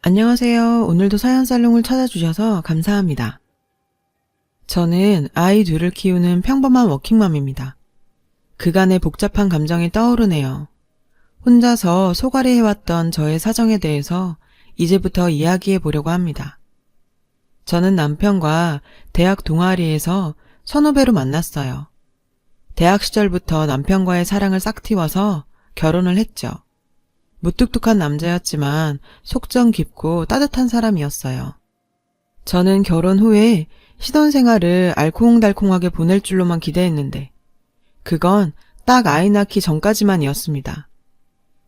안녕하세요. 오늘도 사연살롱을 찾아주셔서 감사합니다. 저는 아이 둘을 키우는 평범한 워킹맘입니다. 그간의 복잡한 감정이 떠오르네요. 혼자서 소갈이 해왔던 저의 사정에 대해서 이제부터 이야기해 보려고 합니다. 저는 남편과 대학 동아리에서 선후배로 만났어요. 대학 시절부터 남편과의 사랑을 싹 틔워서 결혼을 했죠. 무뚝뚝한 남자였지만 속정 깊고 따뜻한 사람이었어요. 저는 결혼 후에 신혼생활을 알콩달콩하게 보낼 줄로만 기대했는데 그건 딱 아이 낳기 전까지만이었습니다.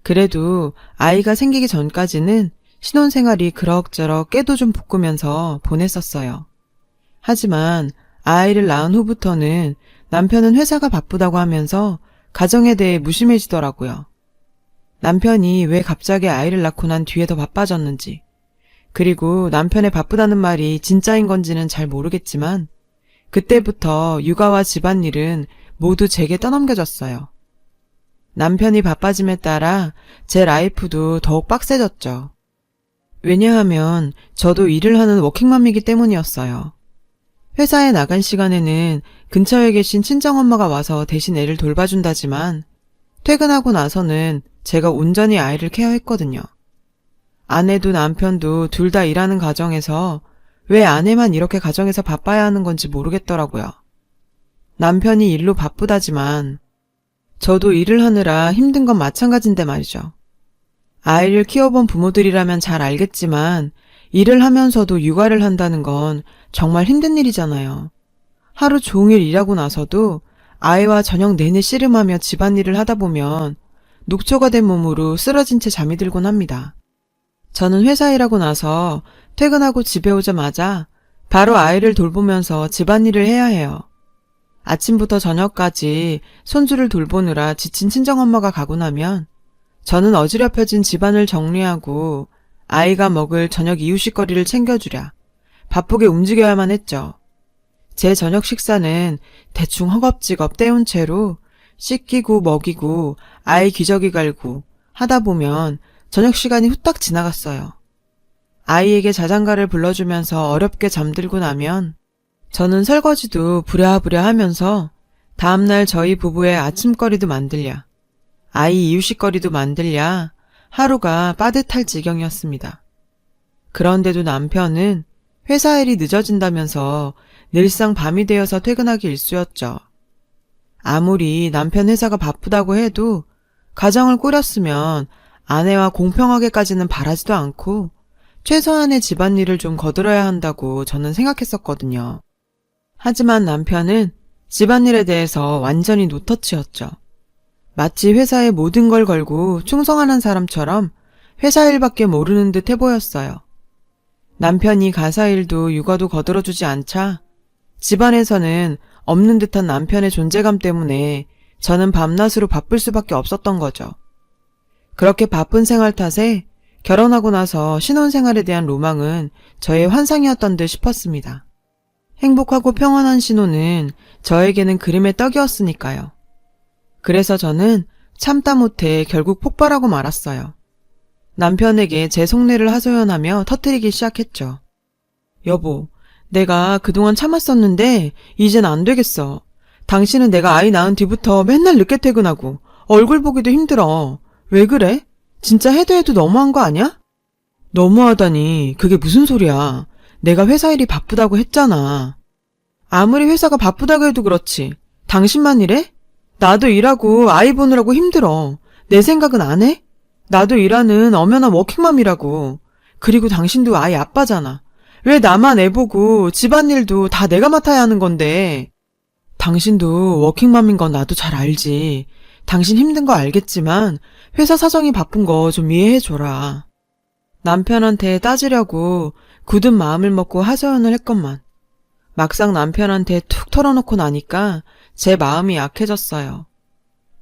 그래도 아이가 생기기 전까지는 신혼생활이 그럭저럭 깨도 좀 볶으면서 보냈었어요. 하지만 아이를 낳은 후부터는 남편은 회사가 바쁘다고 하면서 가정에 대해 무심해지더라고요. 남편이 왜 갑자기 아이를 낳고 난 뒤에 더 바빠졌는지, 그리고 남편의 바쁘다는 말이 진짜인 건지는 잘 모르겠지만 그때부터 육아와 집안일은 모두 제게 떠넘겨졌어요. 남편이 바빠짐에 따라 제 라이프도 더욱 빡세졌죠. 왜냐하면 저도 일을 하는 워킹맘이기 때문이었어요. 회사에 나간 시간에는 근처에 계신 친정엄마가 와서 대신 애를 돌봐준다지만 퇴근하고 나서는 제가 온전히 아이를 케어했거든요. 아내도 남편도 둘 다 일하는 가정에서 왜 아내만 이렇게 가정에서 바빠야 하는 건지 모르겠더라고요. 남편이 일로 바쁘다지만 저도 일을 하느라 힘든 건 마찬가지인데 말이죠. 아이를 키워본 부모들이라면 잘 알겠지만 일을 하면서도 육아를 한다는 건 정말 힘든 일이잖아요. 하루 종일 일하고 나서도 아이와 저녁 내내 씨름하며 집안일을 하다 보면 녹초가 된 몸으로 쓰러진 채 잠이 들곤 합니다. 저는 회사 일하고 나서 퇴근하고 집에 오자마자 바로 아이를 돌보면서 집안일을 해야 해요. 아침부터 저녁까지 손주를 돌보느라 지친 친정엄마가 가고 나면 저는 어지럽혀진 집안을 정리하고 아이가 먹을 저녁 이유식거리를 챙겨주랴 바쁘게 움직여야만 했죠. 제 저녁 식사는 대충 허겁지겁 때운 채로 씻기고 먹이고 아이 기저귀 갈고 하다 보면 저녁 시간이 후딱 지나갔어요. 아이에게 자장가를 불러주면서 어렵게 잠들고 나면 저는 설거지도 부랴부랴 하면서 다음날 저희 부부의 아침거리도 만들랴, 아이 이유식거리도 만들랴 하루가 빠듯할 지경이었습니다. 그런데도 남편은 회사 일이 늦어진다면서 늘상 밤이 되어서 퇴근하기 일쑤였죠. 아무리 남편 회사가 바쁘다고 해도 가정을 꾸렸으면 아내와 공평하게까지는 바라지도 않고 최소한의 집안일을 좀 거들어야 한다고 저는 생각했었거든요. 하지만 남편은 집안일에 대해서 완전히 노터치였죠. 마치 회사에 모든 걸 걸고 충성하는 사람처럼 회사 일밖에 모르는 듯 해보였어요. 남편이 가사 일도 육아도 거들어주지 않자 집안에서는 없는 듯한 남편의 존재감 때문에 저는 밤낮으로 바쁠 수밖에 없었던 거죠. 그렇게 바쁜 생활 탓에 결혼하고 나서 신혼생활에 대한 로망은 저의 환상이었던 듯 싶었습니다. 행복하고 평안한 신혼은 저에게는 그림의 떡이었으니까요. 그래서 저는 참다 못해 결국 폭발하고 말았어요. 남편에게 제 속내를 하소연하며 터뜨리기 시작했죠. 여보, 내가 그동안 참았었는데 이젠 안 되겠어. 당신은 내가 아이 낳은 뒤부터 맨날 늦게 퇴근하고 얼굴 보기도 힘들어. 왜 그래? 진짜 해도 너무한 거 아니야? 너무하다니 그게 무슨 소리야. 내가 회사 일이 바쁘다고 했잖아. 아무리 회사가 바쁘다고 해도 그렇지. 당신만 이래? 나도 일하고 아이 보느라고 힘들어. 내 생각은 안 해? 나도 일하는 엄연한 워킹맘이라고. 그리고 당신도 아이 아빠잖아. 왜 나만 애 보고 집안일도 다 내가 맡아야 하는 건데. 당신도 워킹맘인 건 나도 잘 알지. 당신 힘든 거 알겠지만 회사 사정이 바쁜 거 좀 이해해줘라. 남편한테 따지려고 굳은 마음을 먹고 하소연을 했건만 막상 남편한테 툭 털어놓고 나니까 제 마음이 약해졌어요.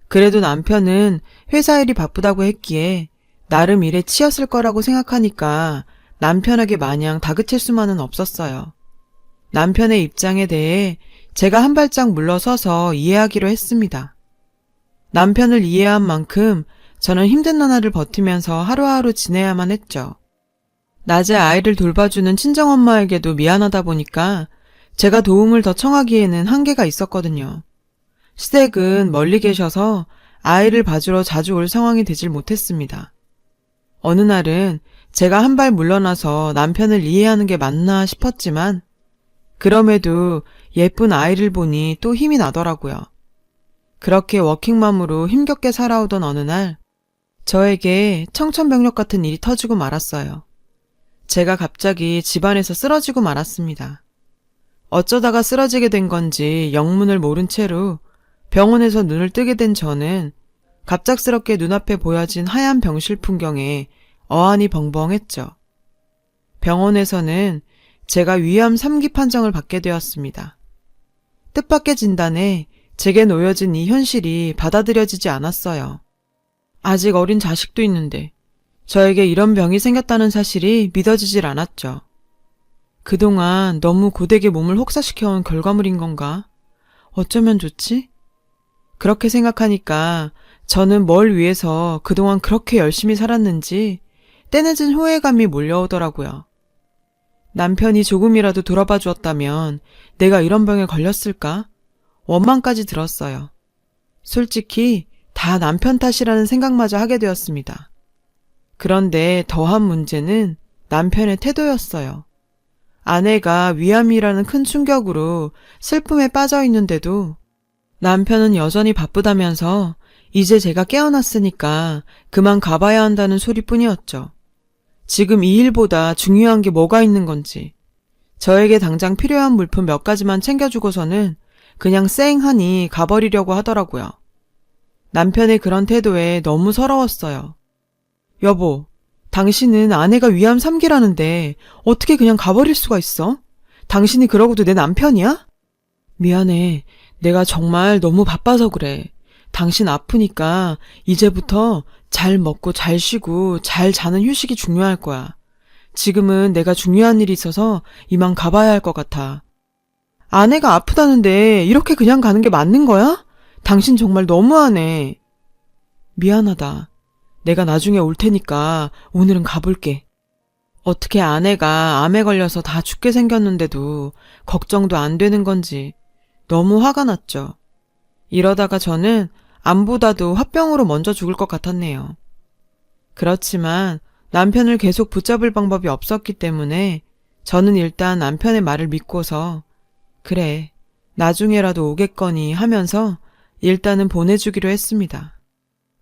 그래도 남편은 회사 일이 바쁘다고 했기에 나름 일에 치였을 거라고 생각하니까 남편에게 마냥 다그칠 수만은 없었어요. 남편의 입장에 대해 제가 한 발짝 물러서서 이해하기로 했습니다. 남편을 이해한 만큼 저는 힘든 나날을 버티면서 하루하루 지내야만 했죠. 낮에 아이를 돌봐주는 친정엄마에게도 미안하다 보니까 제가 도움을 더 청하기에는 한계가 있었거든요. 시댁은 멀리 계셔서 아이를 봐주러 자주 올 상황이 되질 못했습니다. 어느 날은 제가 한 발 물러나서 남편을 이해하는 게 맞나 싶었지만 그럼에도 예쁜 아이를 보니 또 힘이 나더라고요. 그렇게 워킹맘으로 힘겹게 살아오던 어느 날 저에게 청천벽력 같은 일이 터지고 말았어요. 제가 갑자기 집안에서 쓰러지고 말았습니다. 어쩌다가 쓰러지게 된 건지 영문을 모른 채로 병원에서 눈을 뜨게 된 저는 갑작스럽게 눈앞에 보여진 하얀 병실 풍경에 어안이 벙벙했죠. 병원에서는 제가 위암 3기 판정을 받게 되었습니다. 뜻밖의 진단에 제게 놓여진 이 현실이 받아들여지지 않았어요. 아직 어린 자식도 있는데 저에게 이런 병이 생겼다는 사실이 믿어지질 않았죠. 그동안 너무 고되게 몸을 혹사시켜온 결과물인 건가? 어쩌면 좋지? 그렇게 생각하니까 저는 뭘 위해서 그동안 그렇게 열심히 살았는지 때늦은 후회감이 몰려오더라고요. 남편이 조금이라도 돌아봐 주었다면 내가 이런 병에 걸렸을까? 원망까지 들었어요. 솔직히 다 남편 탓이라는 생각마저 하게 되었습니다. 그런데 더한 문제는 남편의 태도였어요. 아내가 위암이라는 큰 충격으로 슬픔에 빠져 있는데도 남편은 여전히 바쁘다면서 이제 제가 깨어났으니까 그만 가봐야 한다는 소리뿐이었죠. 지금 이 일보다 중요한 게 뭐가 있는 건지, 저에게 당장 필요한 물품 몇 가지만 챙겨주고서는 그냥 쌩하니 가버리려고 하더라고요. 남편의 그런 태도에 너무 서러웠어요. 여보, 당신은 아내가 위암 3기라는데 어떻게 그냥 가버릴 수가 있어? 당신이 그러고도 내 남편이야? 미안해. 내가 정말 너무 바빠서 그래. 당신 아프니까 이제부터 잘 먹고 잘 쉬고 잘 자는 휴식이 중요할 거야. 지금은 내가 중요한 일이 있어서 이만 가봐야 할 것 같아. 아내가 아프다는데 이렇게 그냥 가는 게 맞는 거야? 당신 정말 너무하네. 미안하다. 내가 나중에 올 테니까 오늘은 가볼게. 어떻게 아내가 암에 걸려서 다 죽게 생겼는데도 걱정도 안 되는 건지 너무 화가 났죠. 이러다가 저는 암보다도 화병으로 먼저 죽을 것 같았네요. 그렇지만 남편을 계속 붙잡을 방법이 없었기 때문에 저는 일단 남편의 말을 믿고서 그래, 나중에라도 오겠거니 하면서 일단은 보내주기로 했습니다.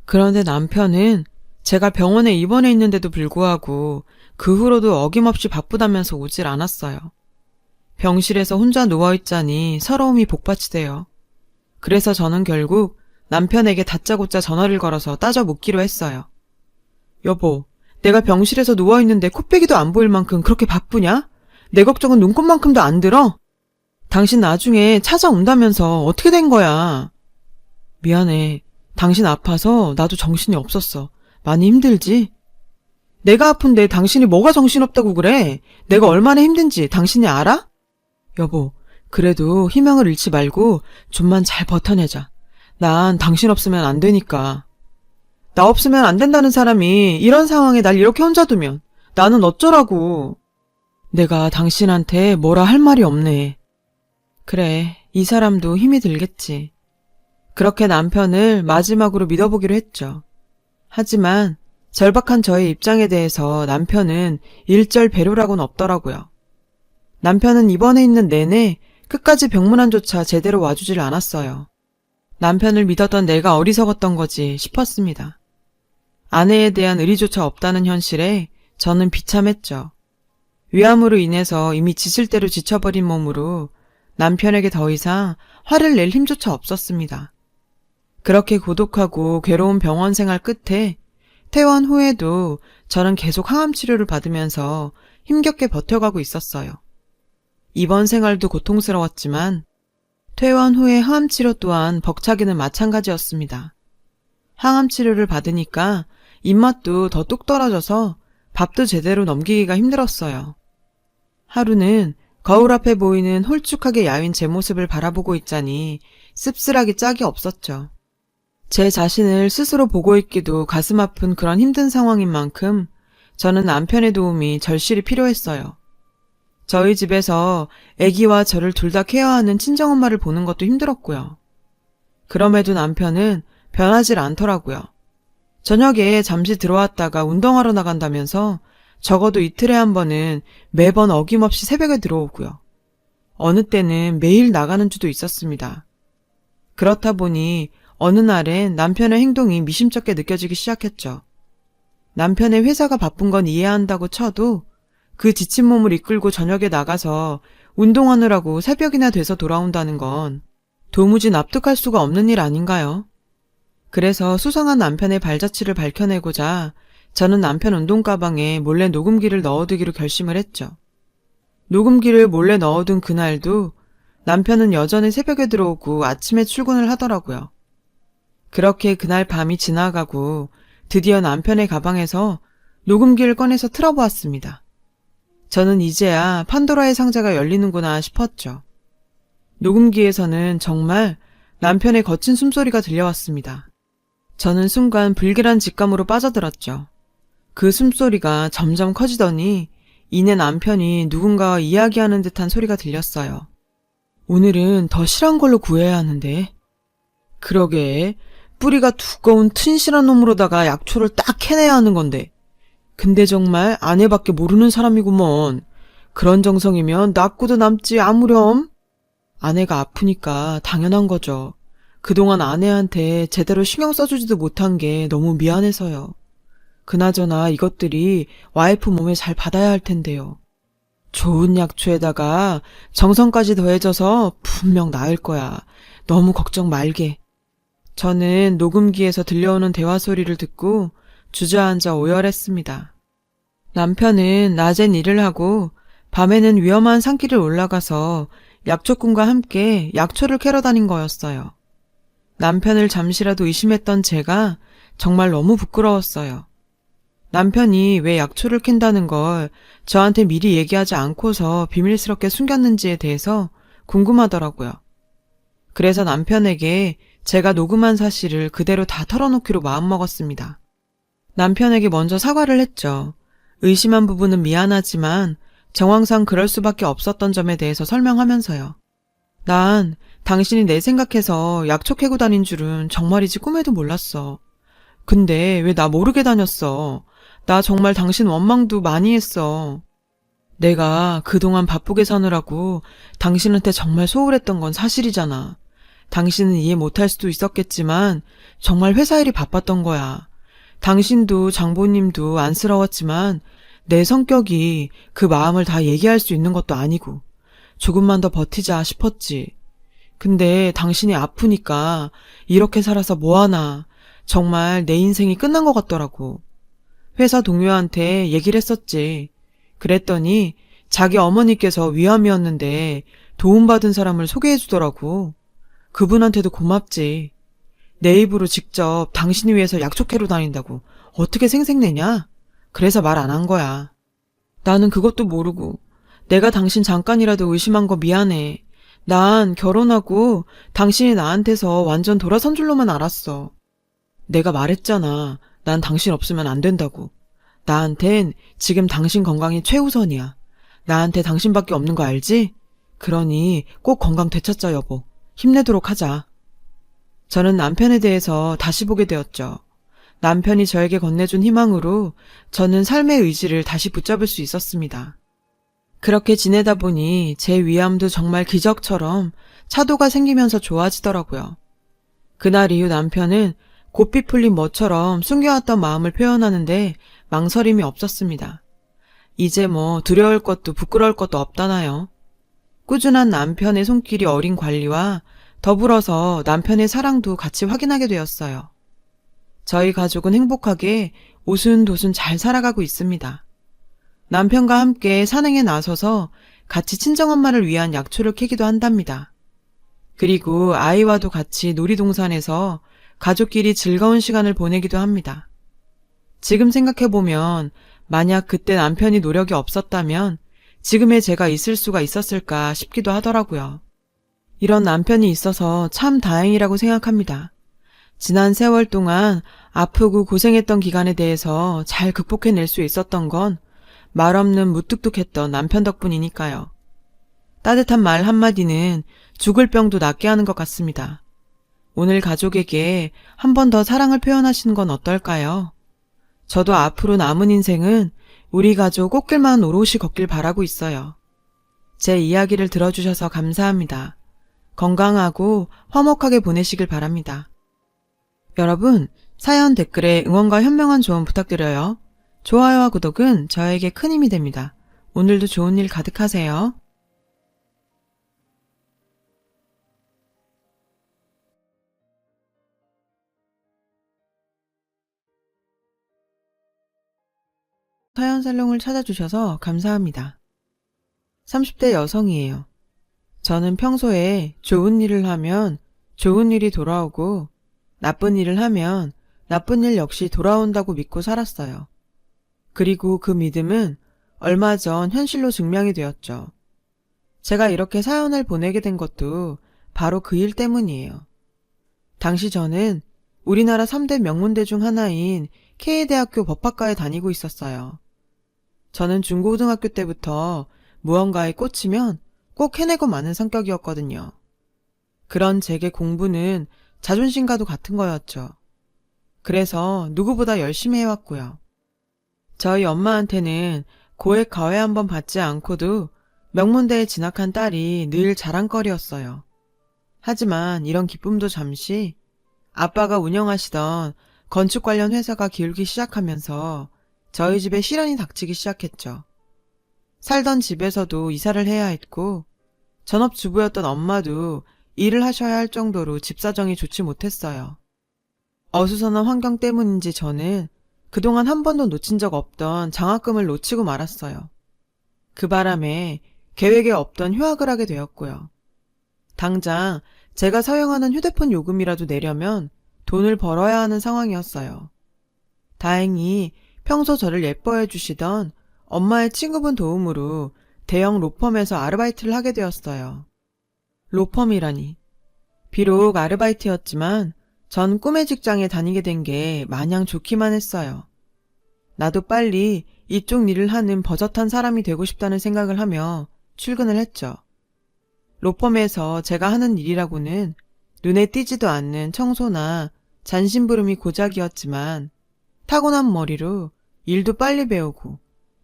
그런데 남편은 제가 병원에 입원해 있는데도 불구하고 그 후로도 어김없이 바쁘다면서 오질 않았어요. 병실에서 혼자 누워있자니 서러움이 복받치대요. 그래서 저는 결국 남편에게 다짜고짜 전화를 걸어서 따져 묻기로 했어요. 여보, 내가 병실에서 누워있는데 코빼기도 안 보일 만큼 그렇게 바쁘냐? 내 걱정은 눈꼽만큼도 안 들어? 당신 나중에 찾아온다면서 어떻게 된 거야? 미안해. 당신 아파서 나도 정신이 없었어. 많이 힘들지? 내가 아픈데 당신이 뭐가 정신없다고 그래? 내가 얼마나 힘든지 당신이 알아? 여보, 그래도 희망을 잃지 말고 좀만 잘 버텨내자. 난 당신 없으면 안 되니까. 나 없으면 안 된다는 사람이 이런 상황에 날 이렇게 혼자 두면 나는 어쩌라고. 내가 당신한테 뭐라 할 말이 없네. 그래, 이 사람도 힘이 들겠지. 그렇게 남편을 마지막으로 믿어보기로 했죠. 하지만 절박한 저의 입장에 대해서 남편은 일절 배려라고는 없더라고요. 남편은 입원해 있는 내내 끝까지 병문안조차 제대로 와주질 않았어요. 남편을 믿었던 내가 어리석었던 거지 싶었습니다. 아내에 대한 의리조차 없다는 현실에 저는 비참했죠. 위암으로 인해서 이미 지칠 대로 지쳐버린 몸으로 남편에게 더 이상 화를 낼 힘조차 없었습니다. 그렇게 고독하고 괴로운 병원 생활 끝에 퇴원 후에도 저는 계속 항암 치료를 받으면서 힘겹게 버텨가고 있었어요. 입원 생활도 고통스러웠지만 퇴원 후의 항암 치료 또한 벅차기는 마찬가지였습니다. 항암 치료를 받으니까 입맛도 더 뚝 떨어져서 밥도 제대로 넘기기가 힘들었어요. 하루는 거울 앞에 보이는 홀쭉하게 야윈 제 모습을 바라보고 있자니 씁쓸하기 짝이 없었죠. 제 자신을 스스로 보고 있기도 가슴 아픈 그런 힘든 상황인 만큼 저는 남편의 도움이 절실히 필요했어요. 저희 집에서 아기와 저를 둘 다 케어하는 친정엄마를 보는 것도 힘들었고요. 그럼에도 남편은 변하질 않더라고요. 저녁에 잠시 들어왔다가 운동하러 나간다면서 적어도 이틀에 한 번은 매번 어김없이 새벽에 들어오고요. 어느 때는 매일 나가는 주도 있었습니다. 그렇다 보니 어느 날엔 남편의 행동이 미심쩍게 느껴지기 시작했죠. 남편의 회사가 바쁜 건 이해한다고 쳐도 그 지친 몸을 이끌고 저녁에 나가서 운동하느라고 새벽이나 돼서 돌아온다는 건 도무지 납득할 수가 없는 일 아닌가요? 그래서 수상한 남편의 발자취를 밝혀내고자 저는 남편 운동 가방에 몰래 녹음기를 넣어두기로 결심을 했죠. 녹음기를 몰래 넣어둔 그날도 남편은 여전히 새벽에 들어오고 아침에 출근을 하더라고요. 그렇게 그날 밤이 지나가고 드디어 남편의 가방에서 녹음기를 꺼내서 틀어보았습니다. 저는 이제야 판도라의 상자가 열리는구나 싶었죠. 녹음기에서는 정말 남편의 거친 숨소리가 들려왔습니다. 저는 순간 불길한 직감으로 빠져들었죠. 그 숨소리가 점점 커지더니 이내 남편이 누군가와 이야기하는 듯한 소리가 들렸어요. 오늘은 더 실한 걸로 구해야 하는데. 그러게, 뿌리가 두꺼운 튼실한 놈으로다가 약초를 딱 캐내야 하는 건데. 근데 정말 아내밖에 모르는 사람이구먼. 그런 정성이면 낫고도 남지 아무렴. 아내가 아프니까 당연한 거죠. 그동안 아내한테 제대로 신경 써주지도 못한 게 너무 미안해서요. 그나저나 이것들이 와이프 몸에 잘 받아야 할 텐데요. 좋은 약초에다가 정성까지 더해져서 분명 나을 거야. 너무 걱정 말게. 저는 녹음기에서 들려오는 대화 소리를 듣고 주저앉아 오열했습니다. 남편은 낮엔 일을 하고 밤에는 위험한 산길을 올라가서 약초꾼과 함께 약초를 캐러 다닌 거였어요. 남편을 잠시라도 의심했던 제가 정말 너무 부끄러웠어요. 남편이 왜 약초를 캔다는 걸 저한테 미리 얘기하지 않고서 비밀스럽게 숨겼는지에 대해서 궁금하더라고요. 그래서 남편에게 제가 녹음한 사실을 그대로 다 털어놓기로 마음먹었습니다. 남편에게 먼저 사과를 했죠. 의심한 부분은 미안하지만 정황상 그럴 수밖에 없었던 점에 대해서 설명하면서요. 난 당신이 내 생각해서 약초 캐고 다닌 줄은 정말이지 꿈에도 몰랐어. 근데 왜 나 모르게 다녔어? 나 정말 당신 원망도 많이 했어. 내가 그동안 바쁘게 사느라고 당신한테 정말 소홀했던 건 사실이잖아. 당신은 이해 못할 수도 있었겠지만 정말 회사 일이 바빴던 거야. 당신도 장보님도 안쓰러웠지만 내 성격이 그 마음을 다 얘기할 수 있는 것도 아니고 조금만 더 버티자 싶었지. 근데 당신이 아프니까 이렇게 살아서 뭐하나. 정말 내 인생이 끝난 것 같더라고. 회사 동료한테 얘기를 했었지. 그랬더니 자기 어머니께서 위암이었는데 도움받은 사람을 소개해주더라고. 그분한테도 고맙지. 내 입으로 직접 당신이 위해서 약초 캐러 다닌다고 어떻게 생색내냐? 그래서 말 안 한 거야. 나는 그것도 모르고 내가 당신 잠깐이라도 의심한 거 미안해. 난 결혼하고 당신이 나한테서 완전 돌아선 줄로만 알았어. 내가 말했잖아. 난 당신 없으면 안 된다고. 나한텐 지금 당신 건강이 최우선이야. 나한테 당신밖에 없는 거 알지? 그러니 꼭 건강 되찾자 여보. 힘내도록 하자. 저는 남편에 대해서 다시 보게 되었죠. 남편이 저에게 건네준 희망으로 저는 삶의 의지를 다시 붙잡을 수 있었습니다. 그렇게 지내다 보니 제 위암도 정말 기적처럼 차도가 생기면서 좋아지더라고요. 그날 이후 남편은 고삐 풀린 뭐처럼 숨겨왔던 마음을 표현하는데 망설임이 없었습니다. 이제 뭐 두려울 것도 부끄러울 것도 없다나요. 꾸준한 남편의 손길이 어린 관리와 더불어서 남편의 사랑도 같이 확인하게 되었어요. 저희 가족은 행복하게 오순도순 잘 살아가고 있습니다. 남편과 함께 산행에 나서서 같이 친정엄마를 위한 약초를 캐기도 한답니다. 그리고 아이와도 같이 놀이동산에서 가족끼리 즐거운 시간을 보내기도 합니다. 지금 생각해보면 만약 그때 남편이 노력이 없었다면 지금의 제가 있을 수가 있었을까 싶기도 하더라고요. 이런 남편이 있어서 참 다행이라고 생각합니다. 지난 세월 동안 아프고 고생했던 기간에 대해서 잘 극복해낼 수 있었던 건 말 없는 무뚝뚝했던 남편 덕분이니까요. 따뜻한 말 한마디는 죽을 병도 낫게 하는 것 같습니다. 오늘 가족에게 한 번 더 사랑을 표현하시는 건 어떨까요? 저도 앞으로 남은 인생은 우리 가족 꽃길만 오롯이 걷길 바라고 있어요. 제 이야기를 들어주셔서 감사합니다. 건강하고 화목하게 보내시길 바랍니다. 여러분, 사연 댓글에 응원과 현명한 조언 부탁드려요. 좋아요와 구독은 저에게 큰 힘이 됩니다. 오늘도 좋은 일 가득하세요. 사연 살롱을 찾아주셔서 감사합니다. 30대 여성이에요. 저는 평소에 좋은 일을 하면 좋은 일이 돌아오고 나쁜 일을 하면 나쁜 일 역시 돌아온다고 믿고 살았어요. 그리고 그 믿음은 얼마 전 현실로 증명이 되었죠. 제가 이렇게 사연을 보내게 된 것도 바로 그 일 때문이에요. 당시 저는 우리나라 3대 명문대 중 하나인 K대학교 법학과에 다니고 있었어요. 저는 중고등학교 때부터 무언가에 꽂히면 꼭 해내고 마는 성격이었거든요. 그런 제게 공부는 자존심과도 같은 거였죠. 그래서 누구보다 열심히 해왔고요. 저희 엄마한테는 고액 과외 한번 받지 않고도 명문대에 진학한 딸이 늘 자랑거리였어요. 하지만 이런 기쁨도 잠시 아빠가 운영하시던 건축 관련 회사가 기울기 시작하면서 저희 집에 시련이 닥치기 시작했죠. 살던 집에서도 이사를 해야 했고 전업주부였던 엄마도 일을 하셔야 할 정도로 집 사정이 좋지 못했어요. 어수선한 환경 때문인지 저는 그동안 한 번도 놓친 적 없던 장학금을 놓치고 말았어요. 그 바람에 계획에 없던 휴학을 하게 되었고요. 당장 제가 사용하는 휴대폰 요금이라도 내려면 돈을 벌어야 하는 상황이었어요. 다행히 평소 저를 예뻐해 주시던 엄마의 친구분 도움으로 대형 로펌에서 아르바이트를 하게 되었어요. 로펌이라니. 비록 아르바이트였지만 전 꿈의 직장에 다니게 된 게 마냥 좋기만 했어요. 나도 빨리 이쪽 일을 하는 버젓한 사람이 되고 싶다는 생각을 하며 출근을 했죠. 로펌에서 제가 하는 일이라고는 눈에 띄지도 않는 청소나 잔심부름이 고작이었지만 타고난 머리로 일도 빨리 배우고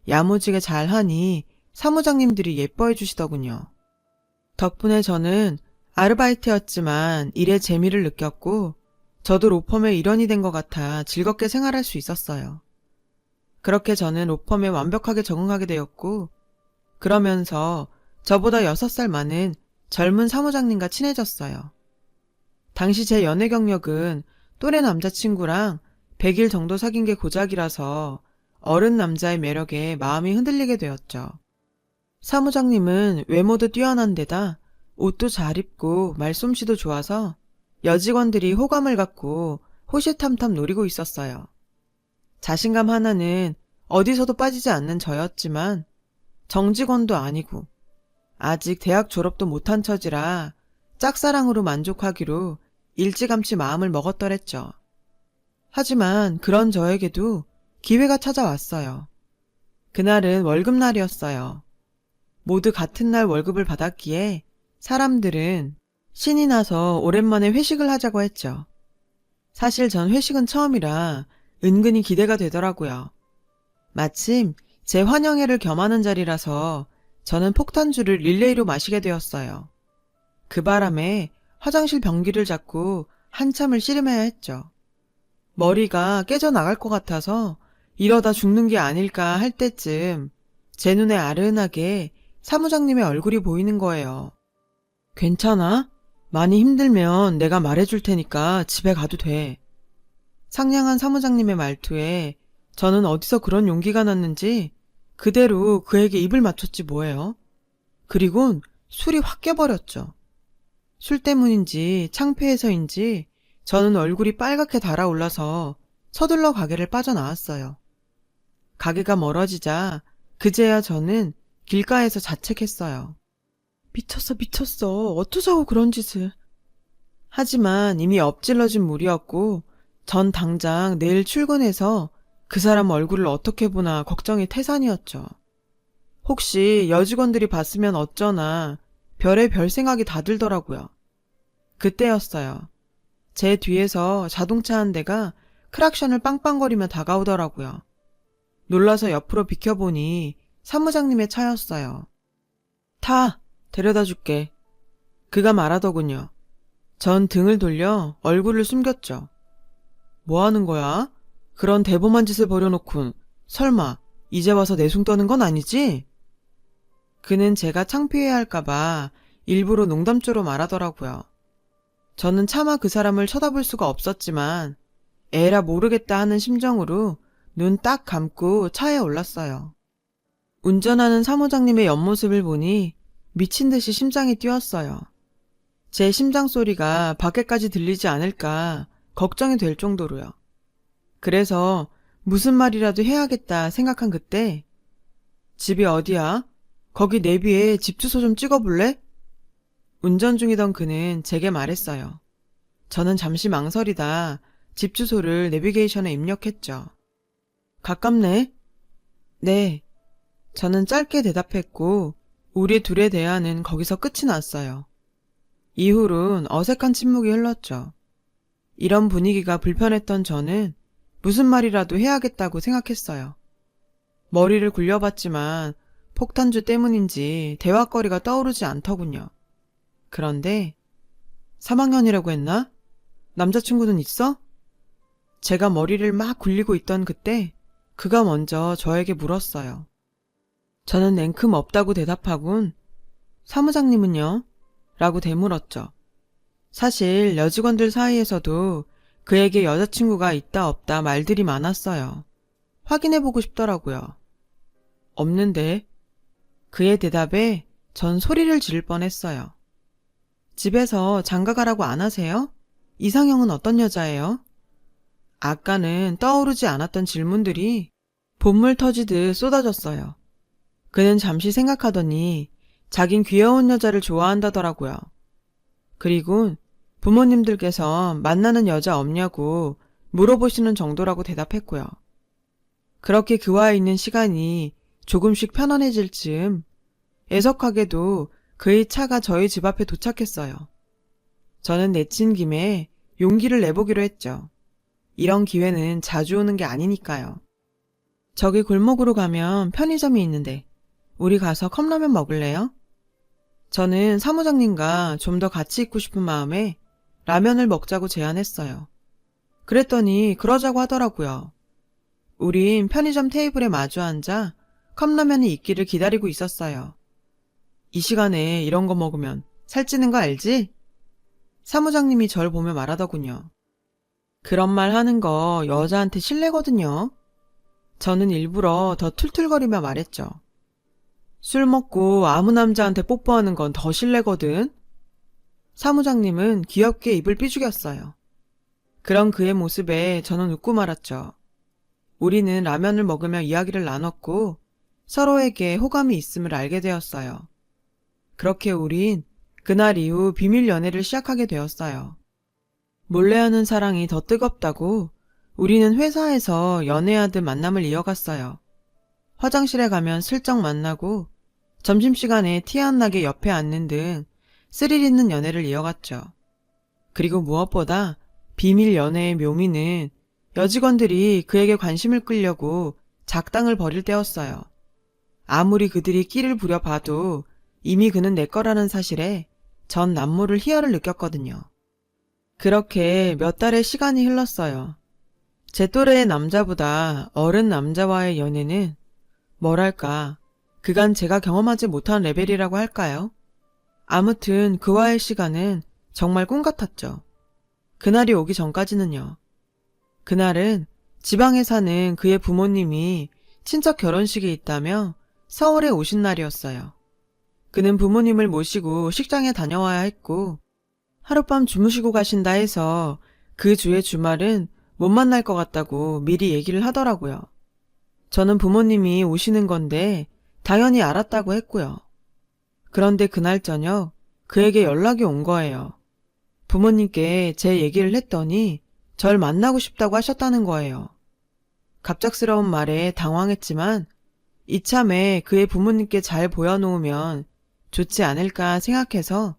야무지게 잘하니 사무장님들이 예뻐해 주시더군요. 덕분에 저는 아르바이트였지만 일의 재미를 느꼈고 저도 로펌의 일원이 된 것 같아 즐겁게 생활할 수 있었어요. 그렇게 저는 로펌에 완벽하게 적응하게 되었고 그러면서 저보다 6살 많은 젊은 사무장님과 친해졌어요. 당시 제 연애 경력은 또래 남자친구랑 100일 정도 사귄 게 고작이라서 어른 남자의 매력에 마음이 흔들리게 되었죠. 사무장님은 외모도 뛰어난 데다 옷도 잘 입고 말솜씨도 좋아서 여직원들이 호감을 갖고 호시탐탐 노리고 있었어요. 자신감 하나는 어디서도 빠지지 않는 저였지만 정직원도 아니고 아직 대학 졸업도 못한 처지라 짝사랑으로 만족하기로 일찌감치 마음을 먹었더랬죠. 하지만 그런 저에게도 기회가 찾아왔어요. 그날은 월급날이었어요. 모두 같은 날 월급을 받았기에 사람들은 신이 나서 오랜만에 회식을 하자고 했죠. 사실 전 회식은 처음이라 은근히 기대가 되더라고요. 마침 제 환영회를 겸하는 자리라서 저는 폭탄주를 릴레이로 마시게 되었어요. 그 바람에 화장실 변기를 잡고 한참을 씨름해야 했죠. 머리가 깨져나갈 것 같아서 이러다 죽는 게 아닐까 할 때쯤 제 눈에 아른하게 사무장님의 얼굴이 보이는 거예요. 괜찮아? 많이 힘들면 내가 말해줄 테니까 집에 가도 돼. 상냥한 사무장님의 말투에 저는 어디서 그런 용기가 났는지 그대로 그에게 입을 맞췄지 뭐예요. 그리곤 술이 확 깨버렸죠. 술 때문인지 창피해서인지 저는 얼굴이 빨갛게 달아올라서 서둘러 가게를 빠져나왔어요. 가게가 멀어지자 그제야 저는 길가에서 자책했어요. 미쳤어. 어쩌자고 그런 짓을. 하지만 이미 엎질러진 물이었고 전 당장 내일 출근해서 그 사람 얼굴을 어떻게 보나 걱정이 태산이었죠. 혹시 여직원들이 봤으면 어쩌나 별의별 생각이 다 들더라고요. 그때였어요. 제 뒤에서 자동차 한 대가 크락션을 빵빵거리며 다가오더라고요. 놀라서 옆으로 비켜보니 사무장님의 차였어요. 타! 데려다 줄게. 그가 말하더군요. 전 등을 돌려 얼굴을 숨겼죠. 뭐 하는 거야? 그런 대범한 짓을 벌여놓군. 설마 이제 와서 내숭 떠는 건 아니지? 그는 제가 창피해야 할까봐 일부러 농담조로 말하더라고요. 저는 차마 그 사람을 쳐다볼 수가 없었지만 에라 모르겠다 하는 심정으로 눈 딱 감고 차에 올랐어요. 운전하는 사무장님의 옆모습을 보니 미친 듯이 심장이 뛰었어요. 제 심장 소리가 밖에까지 들리지 않을까 걱정이 될 정도로요. 그래서 무슨 말이라도 해야겠다 생각한 그때 집이 어디야? 거기 내비에 집 주소 좀 찍어볼래? 운전 중이던 그는 제게 말했어요. 저는 잠시 망설이다 집 주소를 내비게이션에 입력했죠. 가깝네? 네. 저는 짧게 대답했고 우리 둘의 대화는 거기서 끝이 났어요. 이후론 어색한 침묵이 흘렀죠. 이런 분위기가 불편했던 저는 무슨 말이라도 해야겠다고 생각했어요. 머리를 굴려봤지만 폭탄주 때문인지 대화거리가 떠오르지 않더군요. 그런데 3학년이라고 했나? 남자친구는 있어? 제가 머리를 막 굴리고 있던 그때 그가 먼저 저에게 물었어요. 저는 냉큼 없다고 대답하곤 사무장님은요? 라고 되물었죠. 사실 여직원들 사이에서도 그에게 여자친구가 있다 없다 말들이 많았어요. 확인해보고 싶더라고요. 없는데. 그의 대답에 전 소리를 지를 뻔했어요. 집에서 장가가라고 안 하세요? 이상형은 어떤 여자예요? 아까는 떠오르지 않았던 질문들이 봇물 터지듯 쏟아졌어요. 그는 잠시 생각하더니 자긴 귀여운 여자를 좋아한다더라고요. 그리고 부모님들께서 만나는 여자 없냐고 물어보시는 정도라고 대답했고요. 그렇게 그와 있는 시간이 조금씩 편안해질 즈음 애석하게도 그의 차가 저희 집 앞에 도착했어요. 저는 내친 김에 용기를 내보기로 했죠. 이런 기회는 자주 오는 게 아니니까요. 저기 골목으로 가면 편의점이 있는데 우리 가서 컵라면 먹을래요? 저는 사무장님과 좀 더 같이 있고 싶은 마음에 라면을 먹자고 제안했어요. 그랬더니 그러자고 하더라고요. 우린 편의점 테이블에 마주 앉아 컵라면이 있기를 기다리고 있었어요. 이 시간에 이런 거 먹으면 살찌는 거 알지? 사무장님이 절 보며 말하더군요. 그런 말 하는 거 여자한테 실례거든요. 저는 일부러 더 툴툴거리며 말했죠. 술 먹고 아무 남자한테 뽀뽀하는 건 더 실례거든. 사무장님은 귀엽게 입을 삐죽였어요. 그런 그의 모습에 저는 웃고 말았죠. 우리는 라면을 먹으며 이야기를 나눴고 서로에게 호감이 있음을 알게 되었어요. 그렇게 우린 그날 이후 비밀 연애를 시작하게 되었어요. 몰래 하는 사랑이 더 뜨겁다고 우리는 회사에서 연애하듯 만남을 이어갔어요. 화장실에 가면 슬쩍 만나고 점심시간에 티 안 나게 옆에 앉는 등 스릴 있는 연애를 이어갔죠. 그리고 무엇보다 비밀 연애의 묘미는 여직원들이 그에게 관심을 끌려고 작당을 벌일 때였어요. 아무리 그들이 끼를 부려봐도 이미 그는 내 거라는 사실에 전 남모를 희열을 느꼈거든요. 그렇게 몇 달의 시간이 흘렀어요. 제 또래의 남자보다 어른 남자와의 연애는 뭐랄까 그간 제가 경험하지 못한 레벨이라고 할까요? 아무튼 그와의 시간은 정말 꿈 같았죠. 그날이 오기 전까지는요. 그날은 지방에 사는 그의 부모님이 친척 결혼식이 있다며 서울에 오신 날이었어요. 그는 부모님을 모시고 식장에 다녀와야 했고 하룻밤 주무시고 가신다 해서 그 주의 주말은 못 만날 것 같다고 미리 얘기를 하더라고요. 저는 부모님이 오시는 건데 당연히 알았다고 했고요. 그런데 그날 저녁 그에게 연락이 온 거예요. 부모님께 제 얘기를 했더니 절 만나고 싶다고 하셨다는 거예요. 갑작스러운 말에 당황했지만 이참에 그의 부모님께 잘 보여놓으면 좋지 않을까 생각해서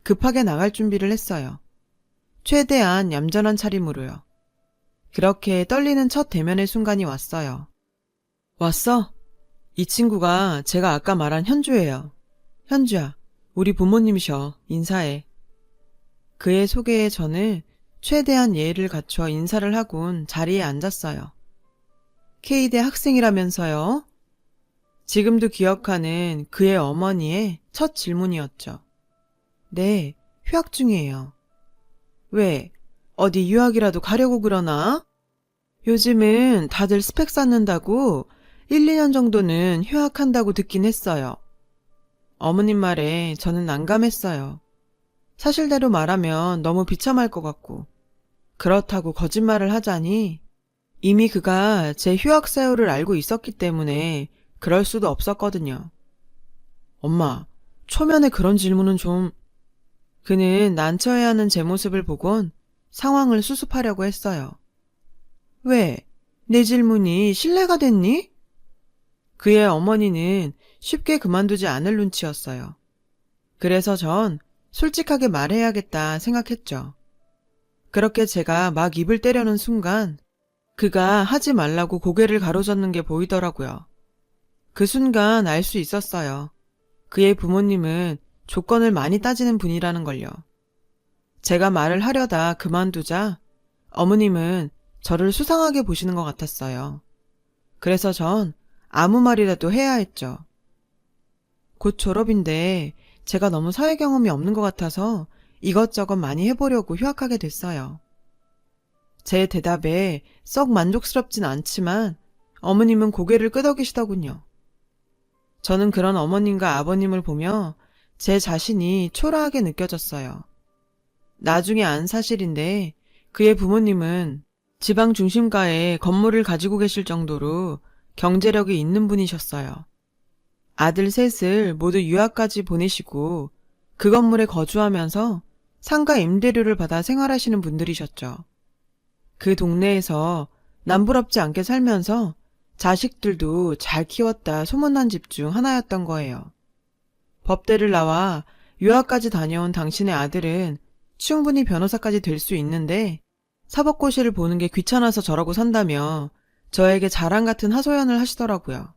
급하게 나갈 준비를 했어요. 최대한 얌전한 차림으로요. 그렇게 떨리는 첫 대면의 순간이 왔어요. 왔어? 이 친구가 제가 아까 말한 현주예요. 현주야, 우리 부모님이셔. 인사해. 그의 소개에 저는 최대한 예의를 갖춰 인사를 하곤 자리에 앉았어요. K대 학생이라면서요? 지금도 기억하는 그의 어머니의 첫 질문이었죠. 네, 휴학 중이에요. 왜? 어디 유학이라도 가려고 그러나? 요즘은 다들 스펙 쌓는다고 1, 2년 정도는 휴학한다고 듣긴 했어요. 어머님 말에 저는 난감했어요. 사실대로 말하면 너무 비참할 것 같고, 그렇다고 거짓말을 하자니 이미 그가 제 휴학 사유를 알고 있었기 때문에 그럴 수도 없었거든요. 엄마, 초면에 그런 질문은 좀... 그는 난처해하는 제 모습을 보곤 상황을 수습하려고 했어요. 왜? 내 질문이 신뢰가 됐니? 그의 어머니는 쉽게 그만두지 않을 눈치였어요. 그래서 전 솔직하게 말해야겠다 생각했죠. 그렇게 제가 막 입을 때려는 순간 그가 하지 말라고 고개를 가로젓는 게 보이더라고요. 그 순간 알 수 있었어요. 그의 부모님은 조건을 많이 따지는 분이라는 걸요. 제가 말을 하려다 그만두자 어머님은 저를 수상하게 보시는 것 같았어요. 그래서 전 아무 말이라도 해야 했죠. 곧 졸업인데 제가 너무 사회 경험이 없는 것 같아서 이것저것 많이 해보려고 휴학하게 됐어요. 제 대답에 썩 만족스럽진 않지만 어머님은 고개를 끄덕이시더군요. 저는 그런 어머님과 아버님을 보며 제 자신이 초라하게 느껴졌어요. 나중에 안 사실인데 그의 부모님은 지방 중심가에 건물을 가지고 계실 정도로 경제력이 있는 분이셨어요. 아들 셋을 모두 유학까지 보내시고 그 건물에 거주하면서 상가 임대료를 받아 생활하시는 분들이셨죠. 그 동네에서 남부럽지 않게 살면서 자식들도 잘 키웠다 소문난 집 중 하나였던 거예요. 법대를 나와 유학까지 다녀온 당신의 아들은 충분히 변호사까지 될 수 있는데 사법고시를 보는 게 귀찮아서 저러고 산다며 저에게 자랑 같은 하소연을 하시더라고요.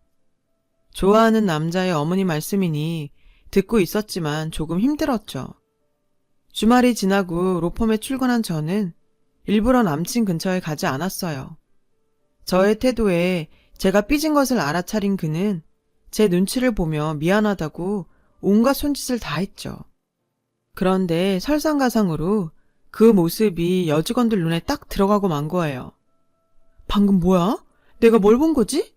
좋아하는 남자의 어머니 말씀이니 듣고 있었지만 조금 힘들었죠. 주말이 지나고 로펌에 출근한 저는 일부러 남친 근처에 가지 않았어요. 저의 태도에 제가 삐진 것을 알아차린 그는 제 눈치를 보며 미안하다고 온갖 손짓을 다 했죠. 그런데 설상가상으로 그 모습이 여직원들 눈에 딱 들어가고 만 거예요. 방금 뭐야? 내가 뭘 본 거지?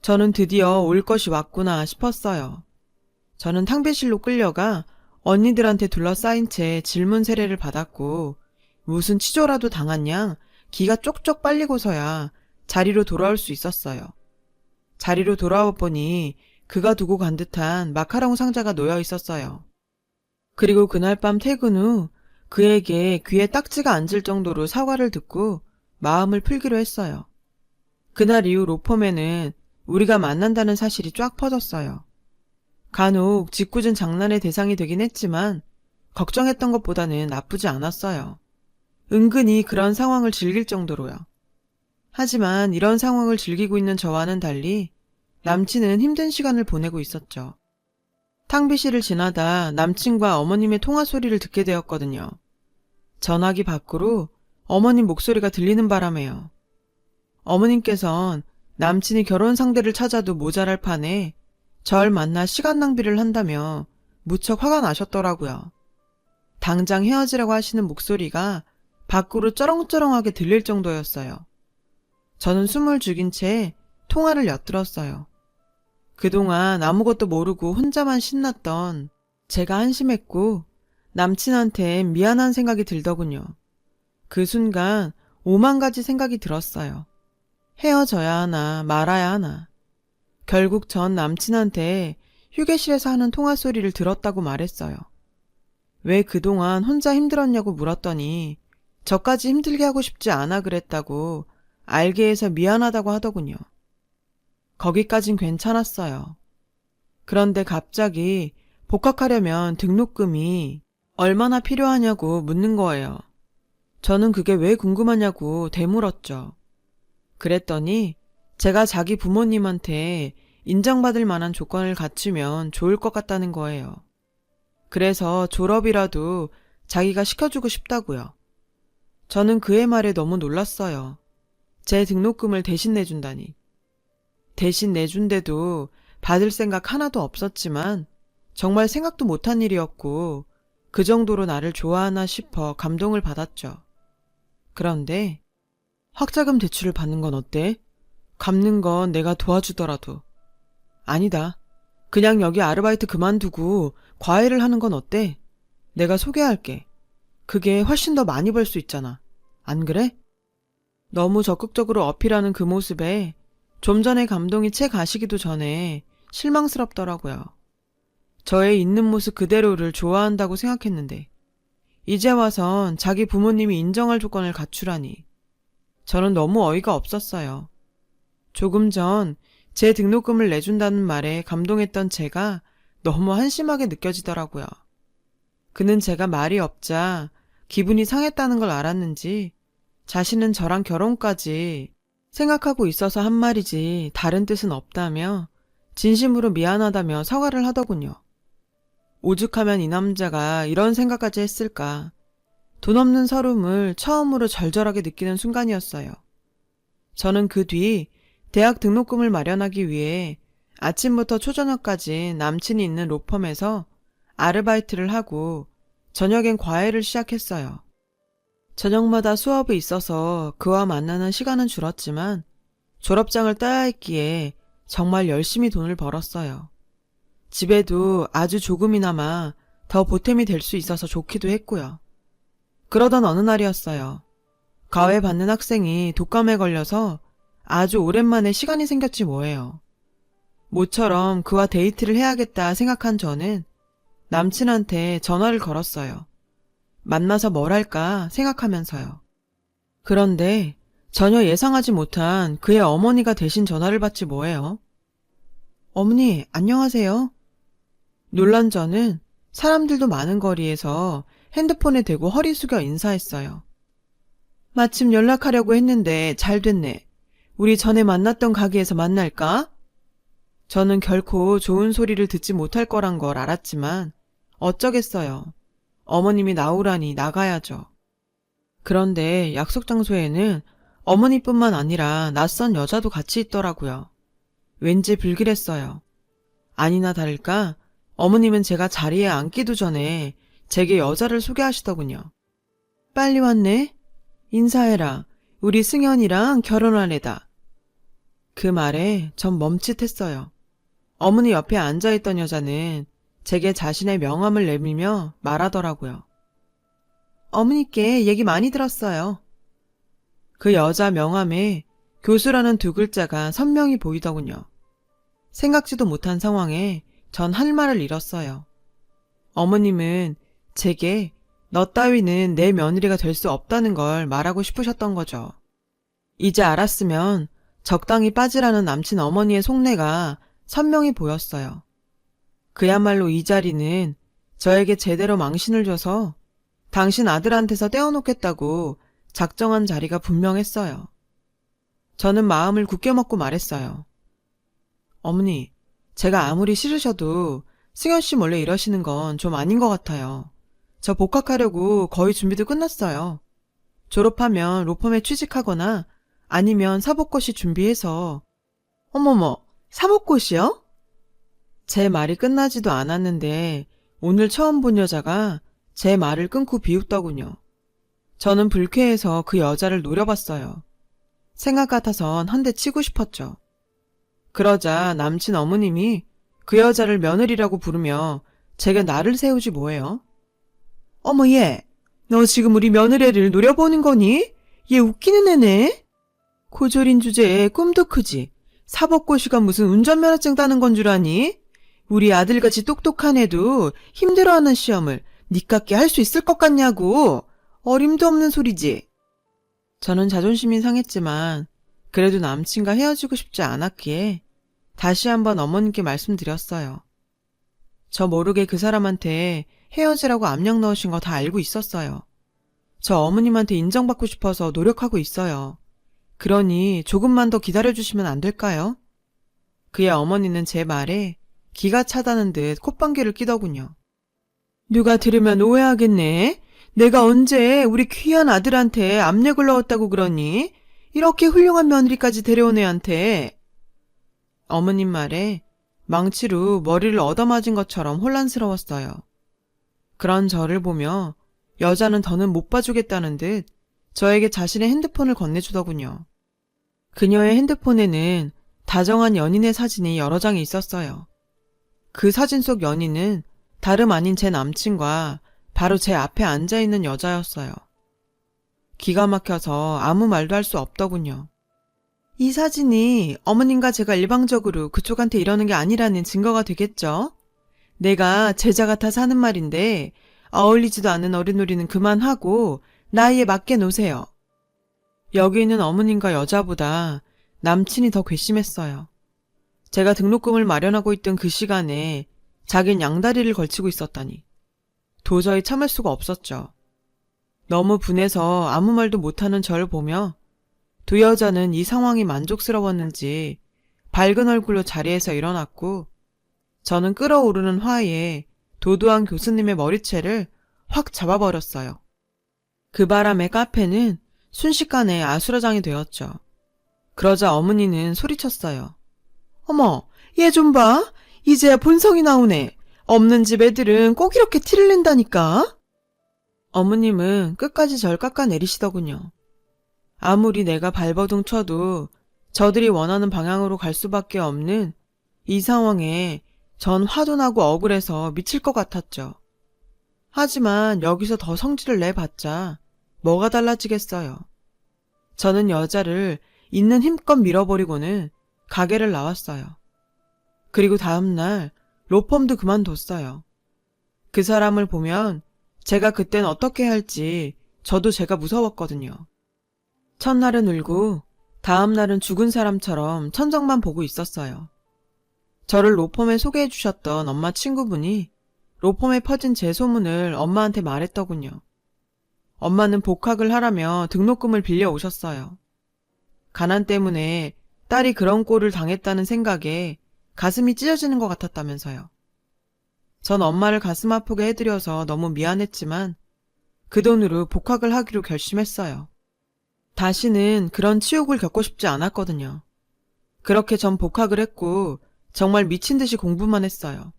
저는 드디어 올 것이 왔구나 싶었어요. 저는 탕비실로 끌려가 언니들한테 둘러싸인 채 질문 세례를 받았고 무슨 치조라도 당한 양 기가 쪽쪽 빨리고서야 자리로 돌아올 수 있었어요. 자리로 돌아와 보니 그가 두고 간 듯한 마카롱 상자가 놓여 있었어요. 그리고 그날 밤 퇴근 후 그에게 귀에 딱지가 앉을 정도로 사과를 듣고 마음을 풀기로 했어요. 그날 이후 로펌에는 우리가 만난다는 사실이 쫙 퍼졌어요. 간혹 짓궂은 장난의 대상이 되긴 했지만 걱정했던 것보다는 나쁘지 않았어요. 은근히 그런 상황을 즐길 정도로요. 하지만 이런 상황을 즐기고 있는 저와는 달리 남친은 힘든 시간을 보내고 있었죠. 탕비실을 지나다 남친과 어머님의 통화 소리를 듣게 되었거든요. 전화기 밖으로 어머님 목소리가 들리는 바람에요. 어머님께선 남친이 결혼 상대를 찾아도 모자랄 판에 절 만나 시간 낭비를 한다며 무척 화가 나셨더라고요. 당장 헤어지라고 하시는 목소리가 밖으로 쩌렁쩌렁하게 들릴 정도였어요. 저는 숨을 죽인 채 통화를 엿들었어요. 그동안 아무것도 모르고 혼자만 신났던 제가 한심했고 남친한테 미안한 생각이 들더군요. 그 순간 5만 가지 생각이 들었어요. 헤어져야 하나 말아야 하나. 결국 전 남친한테 휴게실에서 하는 통화 소리를 들었다고 말했어요. 왜 그동안 혼자 힘들었냐고 물었더니 저까지 힘들게 하고 싶지 않아 그랬다고 알게 해서 미안하다고 하더군요. 거기까진 괜찮았어요. 그런데 갑자기 복학하려면 등록금이 얼마나 필요하냐고 묻는 거예요. 저는 그게 왜 궁금하냐고 되물었죠. 그랬더니 제가 자기 부모님한테 인정받을 만한 조건을 갖추면 좋을 것 같다는 거예요. 그래서 졸업이라도 자기가 시켜주고 싶다고요. 저는 그의 말에 너무 놀랐어요. 제 등록금을 대신 내준다니. 대신 내준데도 받을 생각 하나도 없었지만 정말 생각도 못한 일이었고 그 정도로 나를 좋아하나 싶어 감동을 받았죠. 그런데 학자금 대출을 받는 건 어때? 갚는 건 내가 도와주더라도. 아니다. 그냥 여기 아르바이트 그만두고 과외를 하는 건 어때? 내가 소개할게. 그게 훨씬 더 많이 벌 수 있잖아. 안 그래? 너무 적극적으로 어필하는 그 모습에 좀 전에 감동이 채 가시기도 전에 실망스럽더라고요. 저의 있는 모습 그대로를 좋아한다고 생각했는데 이제 와선 자기 부모님이 인정할 조건을 갖추라니. 저는 너무 어이가 없었어요. 조금 전 제 등록금을 내준다는 말에 감동했던 제가 너무 한심하게 느껴지더라고요. 그는 제가 말이 없자 기분이 상했다는 걸 알았는지 자신은 저랑 결혼까지 생각하고 있어서 한 말이지 다른 뜻은 없다며 진심으로 미안하다며 사과를 하더군요. 오죽하면 이 남자가 이런 생각까지 했을까. 돈 없는 서름을 처음으로 절절하게 느끼는 순간이었어요. 저는 그 뒤 대학 등록금을 마련하기 위해 아침부터 초저녁까지 남친이 있는 로펌에서 아르바이트를 하고 저녁엔 과외를 시작했어요. 저녁마다 수업이 있어서 그와 만나는 시간은 줄었지만 졸업장을 따야 했기에 정말 열심히 돈을 벌었어요. 집에도 아주 조금이나마 더 보탬이 될 수 있어서 좋기도 했고요. 그러던 어느 날이었어요. 과외 받는 학생이 독감에 걸려서 아주 오랜만에 시간이 생겼지 뭐예요. 모처럼 그와 데이트를 해야겠다 생각한 저는 남친한테 전화를 걸었어요. 만나서 뭘 할까 생각하면서요. 그런데 전혀 예상하지 못한 그의 어머니가 대신 전화를 받지 뭐예요. 어머니, 안녕하세요. 놀란 저는 사람들도 많은 거리에서 핸드폰에 대고 허리 숙여 인사했어요. 마침 연락하려고 했는데 잘 됐네. 우리 전에 만났던 가게에서 만날까? 저는 결코 좋은 소리를 듣지 못할 거란 걸 알았지만 어쩌겠어요. 어머님이 나오라니 나가야죠. 그런데 약속 장소에는 어머니뿐만 아니라 낯선 여자도 같이 있더라고요. 왠지 불길했어요. 아니나 다를까 어머님은 제가 자리에 앉기도 전에 제게 여자를 소개하시더군요. 빨리 왔네? 인사해라. 우리 승현이랑 결혼할 애다. 그 말에 전 멈칫했어요. 어머니 옆에 앉아있던 여자는 제게 자신의 명함을 내밀며 말하더라고요. 어머니께 얘기 많이 들었어요. 그 여자 명함에 교수라는 두 글자가 선명히 보이더군요. 생각지도 못한 상황에 전 할 말을 잃었어요. 어머님은 제게 너 따위는 내 며느리가 될 수 없다는 걸 말하고 싶으셨던 거죠. 이제 알았으면 적당히 빠지라는 남친 어머니의 속내가 선명히 보였어요. 그야말로 이 자리는 저에게 제대로 망신을 줘서 당신 아들한테서 떼어놓겠다고 작정한 자리가 분명했어요. 저는 마음을 굳게 먹고 말했어요. 어머니, 제가 아무리 싫으셔도 승현 씨 몰래 이러시는 건 좀 아닌 것 같아요. 저 복학하려고 거의 준비도 끝났어요. 졸업하면 로펌에 취직하거나 아니면 사법고시 준비해서. 어머머, 사법고시요? 제 말이 끝나지도 않았는데 오늘 처음 본 여자가 제 말을 끊고 비웃더군요. 저는 불쾌해서 그 여자를 노려봤어요. 생각 같아선 한 대 치고 싶었죠. 그러자 남친 어머님이 그 여자를 며느리라고 부르며 제가 나를 세우지 뭐예요? 어머 얘, 너 지금 우리 며느리를 노려보는 거니? 얘 웃기는 애네? 고졸인 주제에 꿈도 크지. 사법고시가 무슨 운전면허증 따는 건 줄 아니? 우리 아들같이 똑똑한 애도 힘들어하는 시험을 니깎게 할 수 있을 것 같냐고. 어림도 없는 소리지. 저는 자존심이 상했지만 그래도 남친과 헤어지고 싶지 않았기에 다시 한번 어머님께 말씀드렸어요. 저 모르게 그 사람한테 헤어지라고 압력 넣으신 거 다 알고 있었어요. 저 어머님한테 인정받고 싶어서 노력하고 있어요. 그러니 조금만 더 기다려주시면 안 될까요? 그의 어머니는 제 말에 기가 차다는 듯 콧방귀를 끼더군요. 누가 들으면 오해하겠네. 내가 언제 우리 귀한 아들한테 압력을 넣었다고 그러니? 이렇게 훌륭한 며느리까지 데려온 애한테. 어머님 말에 망치로 머리를 얻어맞은 것처럼 혼란스러웠어요. 그런 저를 보며 여자는 더는 못 봐주겠다는 듯 저에게 자신의 핸드폰을 건네주더군요. 그녀의 핸드폰에는 다정한 연인의 사진이 여러 장이 있었어요. 그 사진 속 연인은 다름 아닌 제 남친과 바로 제 앞에 앉아있는 여자였어요. 기가 막혀서 아무 말도 할 수 없더군요. 이 사진이 어머님과 제가 일방적으로 그쪽한테 이러는 게 아니라는 증거가 되겠죠? 내가 제자 같아 사는 말인데 어울리지도 않는 어린놀이는 그만하고 나이에 맞게 노세요. 여기 있는 어머님과 여자보다 남친이 더 괘씸했어요. 제가 등록금을 마련하고 있던 그 시간에 자긴 양다리를 걸치고 있었다니. 도저히 참을 수가 없었죠. 너무 분해서 아무 말도 못하는 저를 보며 두 여자는 이 상황이 만족스러웠는지 밝은 얼굴로 자리에서 일어났고 저는 끓어오르는 화에 도도한 교수님의 머리채를 확 잡아버렸어요. 그 바람에 카페는 순식간에 아수라장이 되었죠. 그러자 어머니는 소리쳤어요. 어머, 얘 좀 봐. 이제야 본성이 나오네. 없는 집 애들은 꼭 이렇게 티를 낸다니까. 어머님은 끝까지 절 깎아내리시더군요. 아무리 내가 발버둥 쳐도 저들이 원하는 방향으로 갈 수밖에 없는 이 상황에 전 화도 나고 억울해서 미칠 것 같았죠. 하지만 여기서 더 성질을 내봤자 뭐가 달라지겠어요. 저는 여자를 있는 힘껏 밀어버리고는 가게를 나왔어요. 그리고 다음날 로펌도 그만뒀어요. 그 사람을 보면 제가 그땐 어떻게 할지 저도 제가 무서웠거든요. 첫날은 울고 다음날은 죽은 사람처럼 천정만 보고 있었어요. 저를 로펌에 소개해 주셨던 엄마 친구분이 로펌에 퍼진 제 소문을 엄마한테 말했더군요. 엄마는 복학을 하라며 등록금을 빌려 오셨어요. 가난 때문에 딸이 그런 꼴을 당했다는 생각에 가슴이 찢어지는 것 같았다면서요. 전 엄마를 가슴 아프게 해드려서 너무 미안했지만 그 돈으로 복학을 하기로 결심했어요. 다시는 그런 치욕을 겪고 싶지 않았거든요. 그렇게 전 복학을 했고 정말 미친 듯이 공부만 했어요.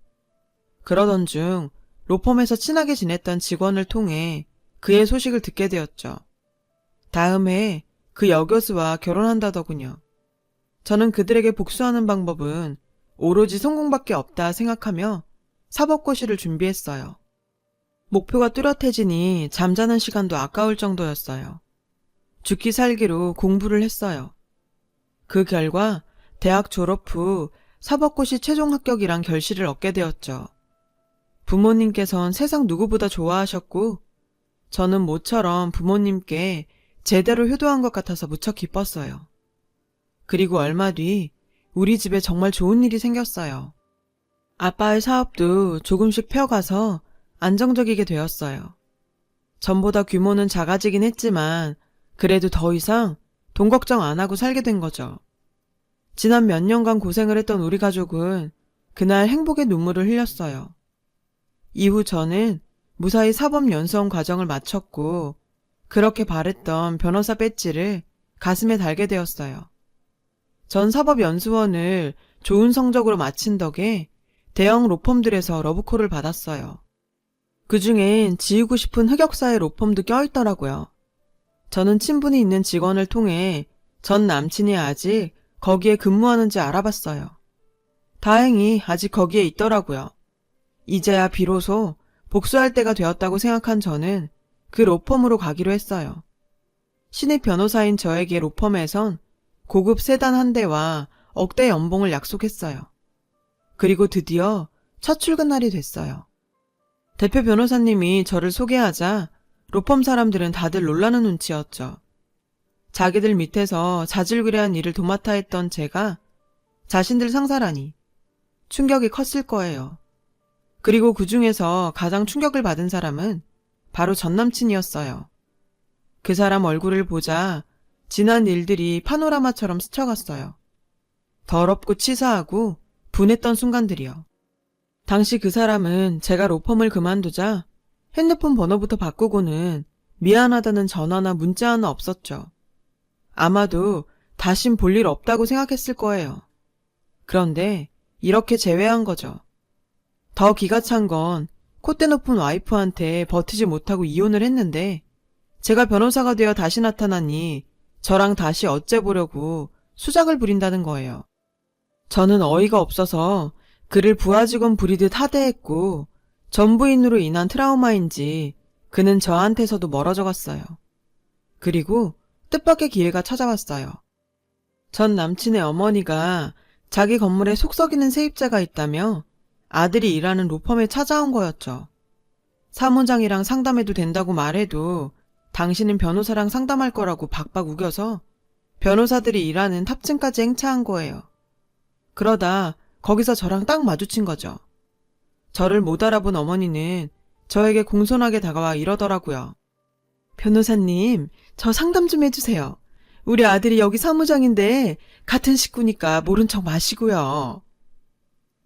그러던 중 로펌에서 친하게 지냈던 직원을 통해 그의 소식을 듣게 되었죠. 다음 해에 그 여교수와 결혼한다더군요. 저는 그들에게 복수하는 방법은 오로지 성공밖에 없다 생각하며 사법고시를 준비했어요. 목표가 뚜렷해지니 잠자는 시간도 아까울 정도였어요. 죽기 살기로 공부를 했어요. 그 결과 대학 졸업 후 사법고시 최종 합격이란 결실을 얻게 되었죠. 부모님께선 세상 누구보다 좋아하셨고 저는 모처럼 부모님께 제대로 효도한 것 같아서 무척 기뻤어요. 그리고 얼마 뒤 우리 집에 정말 좋은 일이 생겼어요. 아빠의 사업도 조금씩 펴가서 안정적이게 되었어요. 전보다 규모는 작아지긴 했지만 그래도 더 이상 돈 걱정 안 하고 살게 된 거죠. 지난 몇 년간 고생을 했던 우리 가족은 그날 행복의 눈물을 흘렸어요. 이후 저는 무사히 사법연수원 과정을 마쳤고 그렇게 바랬던 변호사 배지를 가슴에 달게 되었어요. 전 사법연수원을 좋은 성적으로 마친 덕에 대형 로펌들에서 러브콜을 받았어요. 그중엔 지우고 싶은 흑역사의 로펌도 껴있더라고요. 저는 친분이 있는 직원을 통해 전 남친이 아직 거기에 근무하는지 알아봤어요. 다행히 아직 거기에 있더라고요. 이제야 비로소 복수할 때가 되었다고 생각한 저는 그 로펌으로 가기로 했어요. 신입 변호사인 저에게 로펌에선 고급 세단 한 대와 억대 연봉을 약속했어요. 그리고 드디어 첫 출근 날이 됐어요. 대표 변호사님이 저를 소개하자 로펌 사람들은 다들 놀라는 눈치였죠. 자기들 밑에서 자질구레한 일을 도맡아 했던 제가 자신들 상사라니 충격이 컸을 거예요. 그리고 그 중에서 가장 충격을 받은 사람은 바로 전 남친이었어요. 그 사람 얼굴을 보자 지난 일들이 파노라마처럼 스쳐갔어요. 더럽고 치사하고 분했던 순간들이요. 당시 그 사람은 제가 로펌을 그만두자 핸드폰 번호부터 바꾸고는 미안하다는 전화나 문자 하나 없었죠. 아마도 다신 볼 일 없다고 생각했을 거예요. 그런데 이렇게 제외한 거죠. 더 기가 찬 건 콧대 높은 와이프한테 버티지 못하고 이혼을 했는데 제가 변호사가 되어 다시 나타나니 저랑 다시 어째보려고 수작을 부린다는 거예요. 저는 어이가 없어서 그를 부하 직원 부리듯 하대했고 전부인으로 인한 트라우마인지 그는 저한테서도 멀어져 갔어요. 그리고 뜻밖의 기회가 찾아왔어요. 전 남친의 어머니가 자기 건물에 속 썩이는 세입자가 있다며 아들이 일하는 로펌에 찾아온 거였죠. 사무장이랑 상담해도 된다고 말해도 당신은 변호사랑 상담할 거라고 박박 우겨서 변호사들이 일하는 탑층까지 행차한 거예요. 그러다 거기서 저랑 딱 마주친 거죠. 저를 못 알아본 어머니는 저에게 공손하게 다가와 이러더라고요. 변호사님, 저 상담 좀 해주세요. 우리 아들이 여기 사무장인데 같은 식구니까 모른 척 마시고요.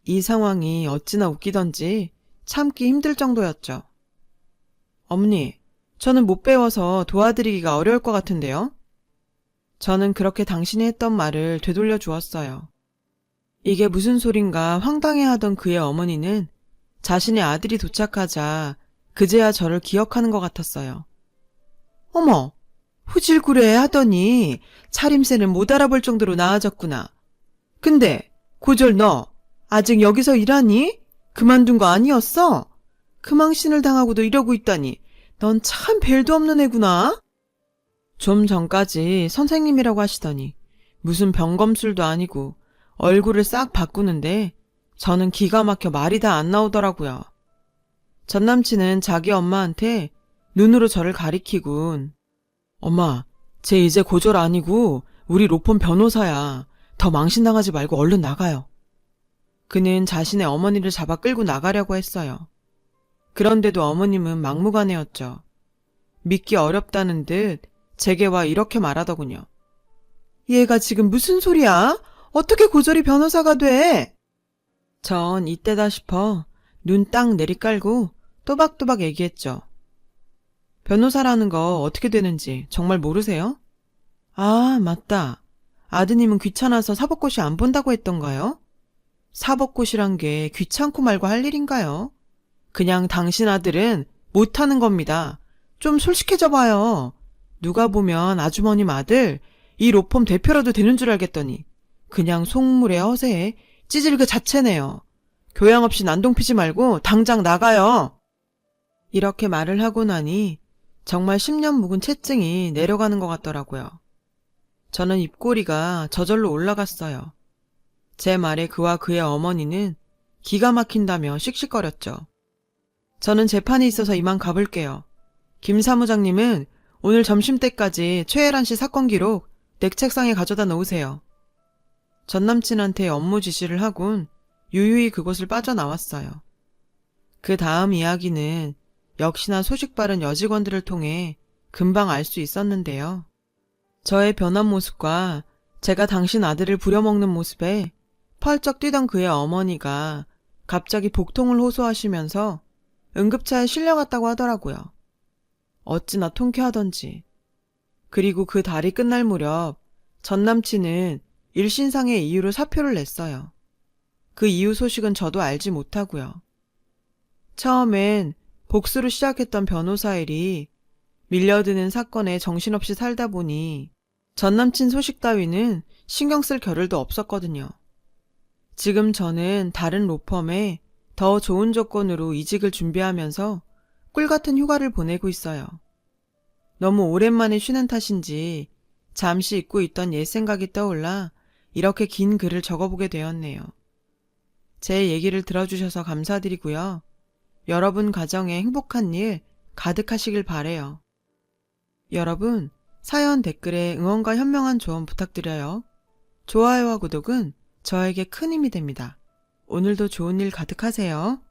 이 상황이 어찌나 웃기던지 참기 힘들 정도였죠. 어머니, 저는 못 배워서 도와드리기가 어려울 것 같은데요. 저는 그렇게 당신이 했던 말을 되돌려 주었어요. 이게 무슨 소린가 황당해하던 그의 어머니는 자신의 아들이 도착하자 그제야 저를 기억하는 것 같았어요. 어머, 후질구레 하더니 차림새는 못 알아볼 정도로 나아졌구나. 근데 고절 너 아직 여기서 일하니? 그만둔 거 아니었어? 그 망신을 당하고도 이러고 있다니 넌 참 벨도 없는 애구나. 좀 전까지 선생님이라고 하시더니 무슨 병검술도 아니고 얼굴을 싹 바꾸는데 저는 기가 막혀 말이 다 안 나오더라고요. 전 남친은 자기 엄마한테 눈으로 저를 가리키군. 엄마, 쟤 이제 고졸 아니고 우리 로펌 변호사야. 더 망신당하지 말고 얼른 나가요. 그는 자신의 어머니를 잡아 끌고 나가려고 했어요. 그런데도 어머님은 막무가내였죠. 믿기 어렵다는 듯 제게와 이렇게 말하더군요. 얘가 지금 무슨 소리야? 어떻게 고졸이 변호사가 돼? 전 이때다 싶어 눈 딱 내리깔고 또박또박 얘기했죠. 변호사라는 거 어떻게 되는지 정말 모르세요? 아, 맞다. 아드님은 귀찮아서 사법고시 안 본다고 했던가요? 사법고시란 게 귀찮고 말고 할 일인가요? 그냥 당신 아들은 못하는 겁니다. 좀 솔직해져 봐요. 누가 보면 아주머님 아들 이 로펌 대표라도 되는 줄 알겠더니 그냥 속물에 허세에 찌질 그 자체네요. 교양 없이 난동 피지 말고 당장 나가요. 이렇게 말을 하고 나니 정말 10년 묵은 채증이 내려가는 것 같더라고요. 저는 입꼬리가 저절로 올라갔어요. 제 말에 그와 그의 어머니는 기가 막힌다며 씩씩거렸죠. 저는 재판이 있어서 이만 가볼게요. 김 사무장님은 오늘 점심때까지 최혜란 씨 사건 기록 내 책상에 가져다 놓으세요. 전 남친한테 업무 지시를 하곤 유유히 그곳을 빠져나왔어요. 그 다음 이야기는 역시나 소식 빠른 여직원들을 통해 금방 알 수 있었는데요. 저의 변한 모습과 제가 당신 아들을 부려먹는 모습에 펄쩍 뛰던 그의 어머니가 갑자기 복통을 호소하시면서 응급차에 실려갔다고 하더라고요. 어찌나 통쾌하던지. 그리고 그 달이 끝날 무렵 전 남친은 일신상의 이유로 사표를 냈어요. 그 이유 소식은 저도 알지 못하고요. 처음엔 복수로 시작했던 변호사 일이 밀려드는 사건에 정신없이 살다 보니 전 남친 소식 따위는 신경 쓸 겨를도 없었거든요. 지금 저는 다른 로펌에 더 좋은 조건으로 이직을 준비하면서 꿀같은 휴가를 보내고 있어요. 너무 오랜만에 쉬는 탓인지 잠시 잊고 있던 옛 생각이 떠올라 이렇게 긴 글을 적어보게 되었네요. 제 얘기를 들어주셔서 감사드리고요. 여러분 가정에 행복한 일 가득하시길 바래요. 여러분, 사연 댓글에 응원과 현명한 조언 부탁드려요. 좋아요와 구독은 저에게 큰 힘이 됩니다. 오늘도 좋은 일 가득하세요.